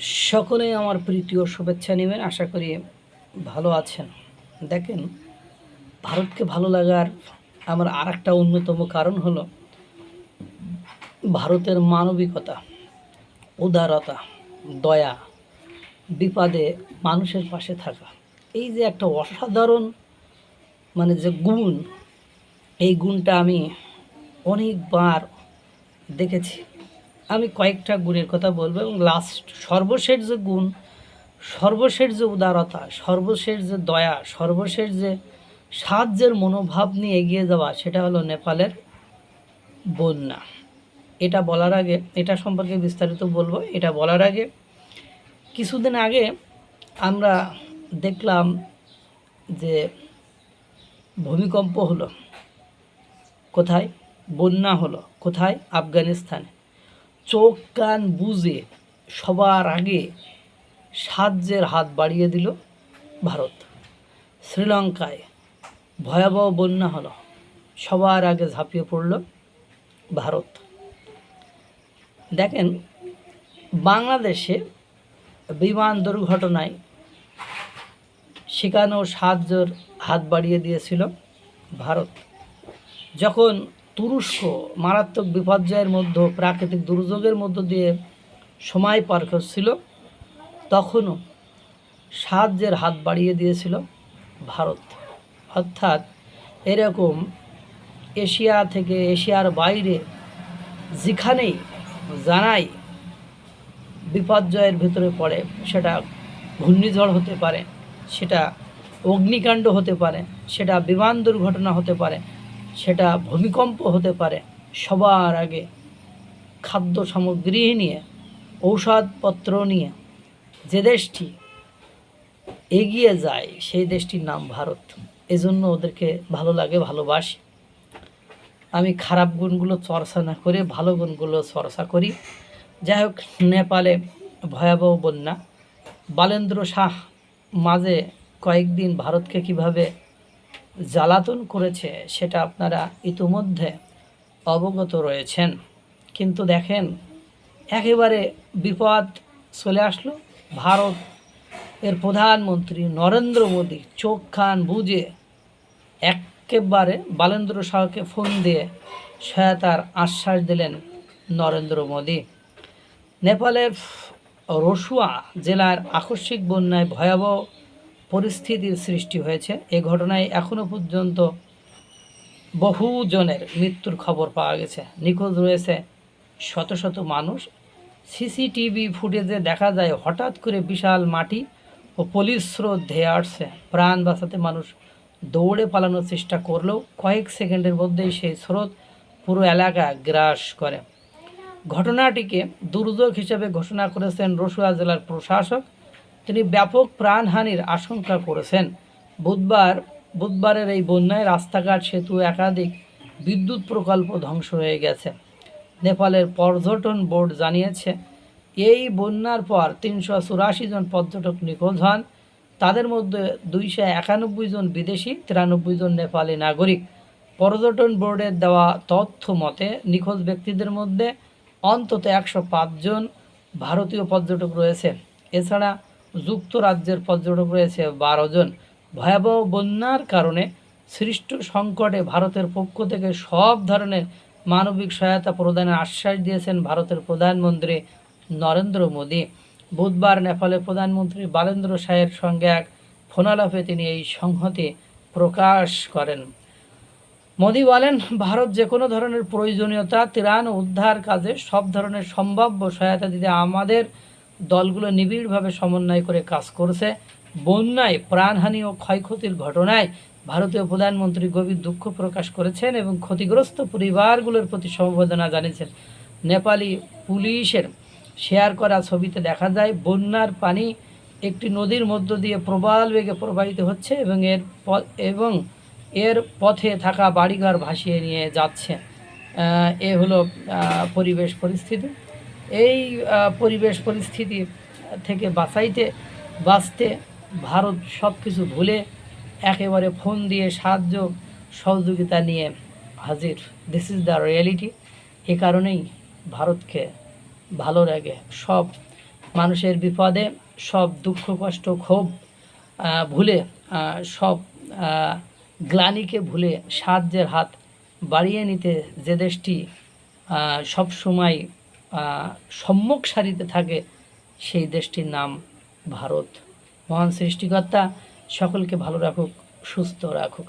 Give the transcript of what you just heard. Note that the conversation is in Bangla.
সকলেই আমার প্রীতি ও শুভেচ্ছা নেবেন। আশা করি ভালো আছেন। দেখেন, ভারতকে ভালো লাগার আমার আরেকটা অন্যতম কারণ হলো ভারতের মানবিকতা, উদারতা, দয়া, বিপদে মানুষের পাশে থাকা। এই যে একটা অসাধারণ যে গুণ, এই গুণটা আমি অনেকবার দেখেছি। আমি কয়েকটা গুণের কথা বলবো এবং সর্বশেষ যে গুণ, সর্বশেষ যে উদারতা, সর্বশেষ যে দয়া, সর্বশেষ যে সাহায্যের মনোভাব নিয়ে এগিয়ে যাওয়া, সেটা হলো নেপালের বন্যা। এটা বলার আগে, এটা সম্পর্কে বিস্তারিত বলবো। এটা বলার আগে কিছুদিন আগে আমরা দেখলাম যে ভূমিকম্প হলো কোথায়, বন্যা হলো কোথায়, আফগানিস্তানে। চোখ কান বুজে সবার আগে সাহায্যের হাত বাড়িয়ে দিল ভারত। শ্রীলঙ্কায় ভয়াবহ বন্যা হলো, সবার আগে ঝাঁপিয়ে পড়ল ভারত। দেখেন, বাংলাদেশে বিমান দুর্ঘটনায় সেখানেও সাহায্যের হাত বাড়িয়ে দিয়েছিল ভারত। যখন তুরস্ক মারাত্মক বিপর্যয়ের মধ্যে, প্রাকৃতিক দুর্যোগের মধ্য দিয়ে সময় পার করছিল, তখনও সাহায্যের হাত বাড়িয়ে দিয়েছিল ভারত। অর্থাৎ এরকম এশিয়া থেকে এশিয়ার বাইরে যেখানেই জানাই বিপর্যয়ের ভিতরে পড়ে, সেটা ঘূর্ণিঝড় হতে পারে, সেটা অগ্নিকাণ্ড হতে পারে, সেটা বিমান দুর্ঘটনা হতে পারে, সেটা ভূমিকম্প হতে পারে, সবার আগে খাদ্য সামগ্রী নিয়ে, ঔষধপত্র নিয়ে যে দেশটি এগিয়ে যায়, সেই দেশটির নাম ভারত। এজন্য ওদেরকে ভালো লাগে, ভালোবাসি। আমি খারাপ গুণগুলো চর্চা না করে ভালো গুণগুলো চর্চা করি। যাই হোক, নেপালে ভয়াবহ বন্যা, বালেন্দ্র শাহ মাঝে কয়েকদিন ভারতকে কিভাবে জ্বালাতন করেছে সেটা আপনারা ইতিমধ্যে অবগত রয়েছেন। কিন্তু দেখেন, একেবারে বিপদ চলে আসলো। ভারত এর প্রধানমন্ত্রী নরেন্দ্র মোদী চোখ কান বুজে একেবারে বালেন্দ্র শাহকে ফোন দিয়ে সহায়তার আশ্বাস দিলেন নরেন্দ্র মোদী। নেপালের রসুয়া জেলার আকস্মিক বন্যায় ভয়াবহ পরিস্থিতির সৃষ্টি হয়েছে। এ ঘটনায় এখনও পর্যন্ত বহু জনের মৃত্যুর খবর পাওয়া গেছে। নিখোঁজ রয়েছে শত শত মানুষ। সিসিটিভি ফুটেজে দেখা যায় হঠাৎ করে বিশাল মাটি ও পুলিশ স্রোত ধেয়ে আসছে। প্রাণ বাঁচাতে মানুষ দৌড়ে পালানোর চেষ্টা করলেও কয়েক সেকেন্ডের মধ্যেই সেই স্রোত পুরো এলাকা গ্রাস করে। ঘটনাটিকে দুর্যোগ হিসেবে ঘোষণা করেছেন রসুয়া জেলার প্রশাসক। তিনি ব্যাপক প্রাণহানির আশঙ্কা করেছেন। বুধবারের এই বন্যায় রাস্তাঘাট, সেতু, একাধিক বিদ্যুৎ প্রকল্প ধ্বংস হয়ে গেছে। নেপালের পর্যটন বোর্ড জানিয়েছে, এই বন্যার পর ৩৮৪ জন পর্যটক নিখোঁজ হন। তাদের মধ্যে ২৯১ জন বিদেশি, ৯৩ জন নেপালি নাগরিক। পর্যটন বোর্ডের দেওয়া তথ্য মতে নিখোঁজ ব্যক্তিদের মধ্যে অন্তত ১০৫ জন ভারতীয় পর্যটক রয়েছে। এছাড়া যুক্তরাজ্যের পর্যটক রয়েছে ১২ জন। ভয়াবহ বন্যার কারণে সৃষ্ট সংকটে ভারতের পক্ষ থেকে সব ধরনের মানবিক সহায়তা প্রদানের আশ্বাস দিয়েছেন ভারতের প্রধানমন্ত্রী নরেন্দ্র মোদী। বুধবার নেপালের প্রধানমন্ত্রী বালেন্দ্র শাহের সঙ্গে এক ফোনালাপে তিনি এই সংহতি প্রকাশ করেন। মোদী বলেন, ভারত যে কোনো ধরনের প্রয়োজনীয়তা, ত্রাণ ও উদ্ধার কাজে সব ধরনের সম্ভাব্য সহায়তা দিতে আমাদের দলগুলো নিবিড়ভাবে সমন্বয় করে কাজ করছে। বন্যায় প্রাণহানি ও ক্ষয়ক্ষতির ঘটনায় ভারতীয় প্রধানমন্ত্রী গভীর দুঃখ প্রকাশ করেছেন এবং ক্ষতিগ্রস্ত পরিবারগুলোর প্রতি সমবেদনা জানিয়েছেন। নেপালি পুলিশের শেয়ার করা ছবিতে দেখা যায় বন্যার পানি একটি নদীর মধ্য দিয়ে প্রবল বেগে প্রবাহিত হচ্ছে এবং এর পথে থাকা বাড়িঘর ভাসিয়ে নিয়ে যাচ্ছে। এ হলো পরিবেশ পরিস্থিতি। এই পরিবেশ পরিস্থিতি থেকে বাঁচতে ভারত সব কিছু ভুলে একেবারে ফোন দিয়ে সাহায্য সহযোগিতা নিয়ে হাজির। This is the reality. এ কারণেই ভারতকে ভালো লাগে সব মানুষের বিপদে সব দুঃখ কষ্ট ক্ষোভ ভুলে সব গ্লানিকে ভুলে সাহায্যের হাত বাড়িয়ে নিতে যে দেশটি সব সময় সম্মুখ সারিতে থাকে সেই দেশটির নাম ভারত। মহান সৃষ্টিকর্তা সকলকে ভালো রাখুক, সুস্থ রাখুক।